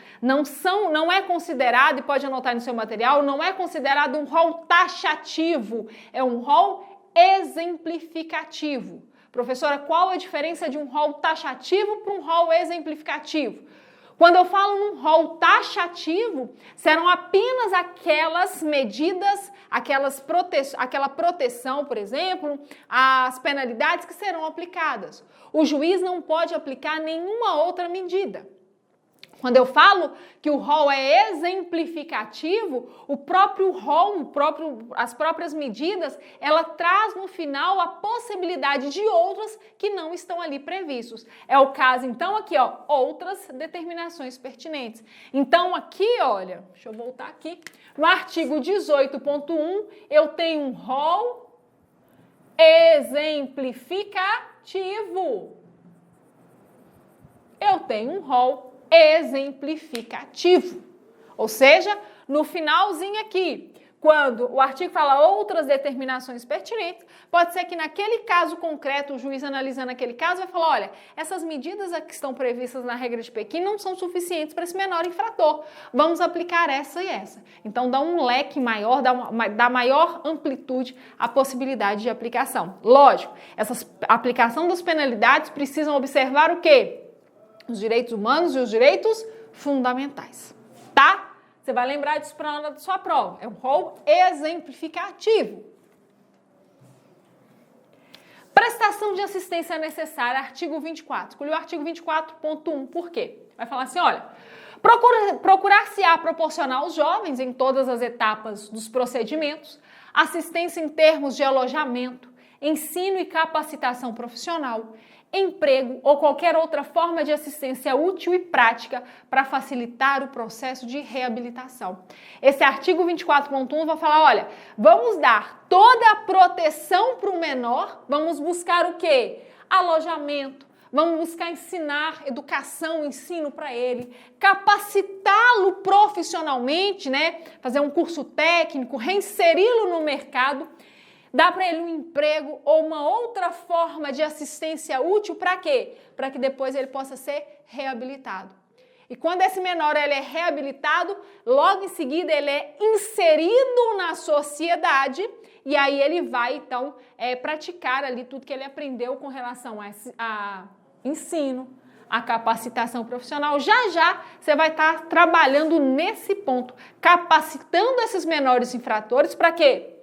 é considerado, e pode anotar no seu material, não é considerado um rol taxativo, é um rol exemplificativo. Professora, qual a diferença de um rol taxativo para um rol exemplificativo? Quando eu falo num rol taxativo, serão apenas aquelas medidas, aquela proteção, por exemplo, as penalidades que serão aplicadas. O juiz não pode aplicar nenhuma outra medida. Quando eu falo que o rol é exemplificativo, o próprio rol, as próprias medidas, ela traz no final a possibilidade de outras que não estão ali previstos. É o caso, então, aqui, ó, outras determinações pertinentes. Então, aqui, olha, deixa eu voltar aqui, no artigo 18.1, eu tenho um rol exemplificativo. Eu tenho um rol exemplificativo. Ou seja, no finalzinho aqui, quando o artigo fala outras determinações pertinentes, pode ser que naquele caso concreto, o juiz analisando aquele caso vai falar, olha, essas medidas que estão previstas na regra de Pequim não são suficientes para esse menor infrator. Vamos aplicar essa e essa. Então, dá um leque maior, dá maior amplitude à possibilidade de aplicação. Lógico, a aplicação das penalidades precisam observar o quê? Os direitos humanos e os direitos fundamentais, tá? Você vai lembrar disso para a hora da sua prova. É um rol exemplificativo. Prestação de assistência necessária, artigo 24. Escolhi o artigo 24.1, por quê? Vai falar assim, olha, procurar-se-á proporcionar aos jovens, em todas as etapas dos procedimentos, assistência em termos de alojamento, ensino e capacitação profissional, emprego ou qualquer outra forma de assistência útil e prática para facilitar o processo de reabilitação. Esse artigo 24.1 vai falar, olha, vamos dar toda a proteção para o menor, vamos buscar o quê? Alojamento, vamos buscar ensinar educação, ensino para ele, capacitá-lo profissionalmente, né? Fazer um curso técnico, reinseri-lo no mercado, dar para ele um emprego ou uma outra forma de assistência útil para quê? Para que depois ele possa ser reabilitado. E quando esse menor ele é reabilitado, logo em seguida ele é inserido na sociedade e aí ele vai então praticar ali tudo que ele aprendeu com relação a ensino, a capacitação profissional. Já você vai estar trabalhando nesse ponto, capacitando esses menores infratores para quê?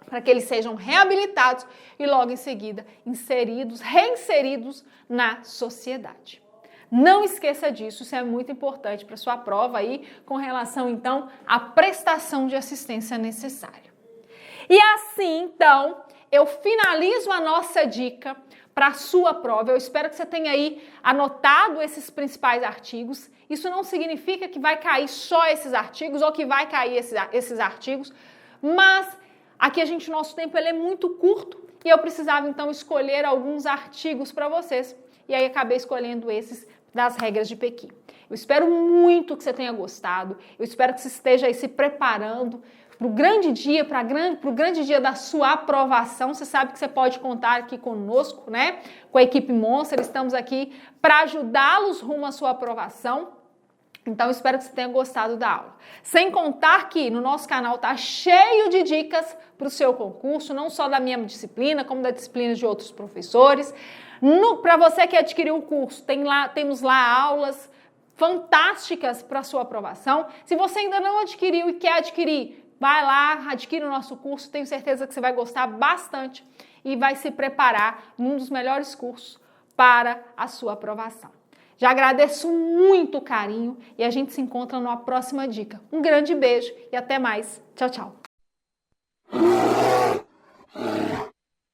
Para que eles sejam reabilitados e logo em seguida reinseridos na sociedade. Não esqueça disso, isso é muito importante para sua prova aí com relação então à prestação de assistência necessária. E assim então eu finalizo a nossa dica para a sua prova. Eu espero que você tenha aí anotado esses principais artigos. Isso não significa que vai cair só esses artigos ou que vai cair esses artigos, mas aqui nosso tempo ele é muito curto e eu precisava então escolher alguns artigos para vocês. E aí acabei escolhendo esses das regras de Pequim. Eu espero muito que você tenha gostado, eu espero que você esteja aí se preparando para o grande dia, para o grande dia da sua aprovação. Você sabe que você pode contar aqui conosco, né? Com a equipe Monster, estamos aqui para ajudá-los rumo à sua aprovação. Então, espero que você tenha gostado da aula. Sem contar que no nosso canal tá cheio de dicas para o seu concurso, não só da minha disciplina, como da disciplina de outros professores. Para você que adquiriu o curso, temos lá aulas fantásticas para sua aprovação. Se você ainda não adquiriu e quer adquirir, vai lá, adquire o nosso curso. Tenho certeza que você vai gostar bastante e vai se preparar num dos melhores cursos para a sua aprovação. Já agradeço muito o carinho e a gente se encontra numa próxima dica. Um grande beijo e até mais. Tchau, tchau.